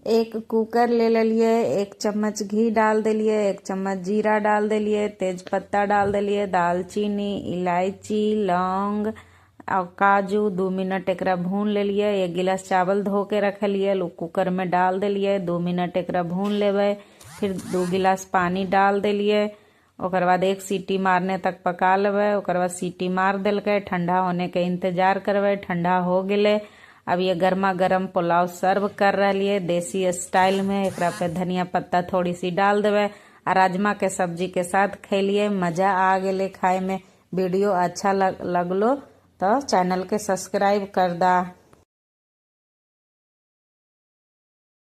एक कुकर ले लिये, 1 चम्मच घी डाल दिलिए, 1 चम्मच जीरा डाल दिलिए, तेज पत्ता डाल दिलिए, दालचीनी, इलायची, लौंग और काजू 2 मिनट एकरा भून ले लिए। 1 गिलास चावल धो के रख लिए, कुकर में डाल दिलिए, 2 मिनट एकरा भून लेवे। फिर 2 गिलास पानी डाल दिलिए। ओकर बाद 1 सीटी मारने तक पका लेवे। ओकर बाद सीटी मार दिलके, ठंडा होने के इंतजार करवे। ठंडा हो गेले। अब ये गर्मा गर्म पुलाव सर्व कर रही देसी स्टाइल में। एकरा पे धनिया पत्ता थोड़ी सी डाल देवे और राजमा के सब्जी के साथ खैलिए। मजा आ गेले खाए में। वीडियो अच्छा लगलो तो चैनल के सब्सक्राइब कर दा।